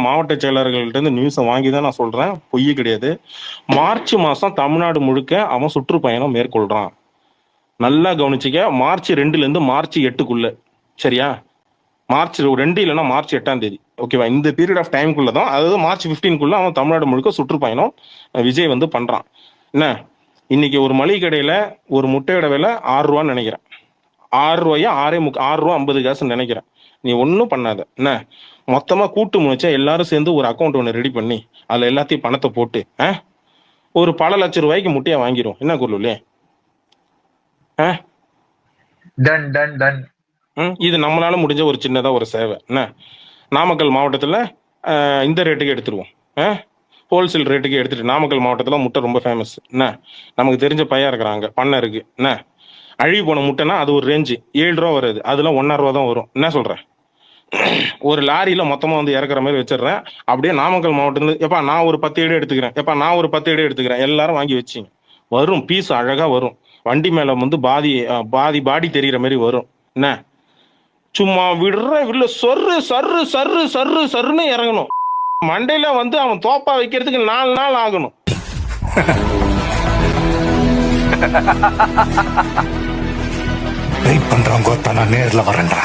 மாவட்ட செயலர்கள்ட்ட இருந்து நியூஸை வாங்கி தான் நான் சொல்றேன், பொய் கிடையாது. மார்ச் மாசம் தமிழ்நாடு முழுக்க அவன் சுற்றுப்பயணம் மேற்கொள்றான். நல்லா கவனிச்சுக்க. மார்ச் 2ல இருந்து மார்ச் 8க்குள்ள, சரியா? மார்ச் 2 இல்லைன்னா மார்ச் 8ஆம் தேதி, ஓகேவா? இந்த பீரியட் ஆஃப் டைமுக்குள்ள தான், அதாவது மார்ச் 15க்குள்ள அவன் தமிழ்நாடு முழுக்க சுற்றுப்பயணம் விஜய் வந்து பண்றான். என்ன, இன்னைக்கு ஒரு மளிகை கடையில ஒரு முட்டையோட விலை 6 ரூபான்னு நினைக்கிறேன். 6 ரூபாயா 6 ரூபா 50 காசுன்னு நினைக்கிறேன். நீ ஒன்றும் பண்ணாத. என்ன, மொத்தமா கூட்டு முனைச்சா எல்லாரும் சேர்ந்து ஒரு அக்கௌண்ட் ஒன்று ரெடி பண்ணி அதுல எல்லாத்தையும் பணத்தை போட்டு ஒரு பல லட்சம் ரூபாய்க்கு முட்டையா வாங்கிரும். என்ன குருளே? Done done done. இது நம்மளால முடிஞ்ச ஒரு சின்னதா ஒரு சேவை. என்ன, நாமக்கல் மாவட்டத்துல இந்த ரேட்டுக்கு எடுத்துருவோம். ஹோல்சேல் ரேட்டுக்கு எடுத்துட்டு, நாமக்கல் மாவட்டத்துல முட்டை ரொம்ப ஃபேமஸ். என்ன, நமக்கு தெரிஞ்ச பையன் இருக்கிறாங்க, பண்ணை இருக்கு. என்ன, அழுகி போன முட்டைனா அது ஒரு ரேஞ்சு 7 ரூபா வருது, அதுல 1.5 ரூபா தான் வரும். என்ன சொல்றேன்? ஒரு லாரியில மொத்தமா வந்து இறக்குற மாதிரி வச்சிடுறேன். அப்படியே நாமக்கல் மாவட்டத்துல, எப்பா நான் ஒரு 10 ஏடு எடுத்துக்கிறேன், எப்பா நான் ஒரு 10 ஏடு எடுத்துக்கிறேன், எல்லாரும் வாங்கி வச்சிங்க. வரும், பீஸ் அழகா வரும். வண்டி மேல வந்து பாடி தெரிகிற மாதிரி வரும். என்ன, சும்மா விடுற சொர்ரு சர்ரு சர்ரு சர்ரு சர்ருன்னு இறங்கணும். மண்டையில வந்து அவன் தோப்பா வைக்கிறதுக்கு 4 நாள் ஆகணும். வெயிட் பண்றவங்க நான் நேர்ல வரேன்டா.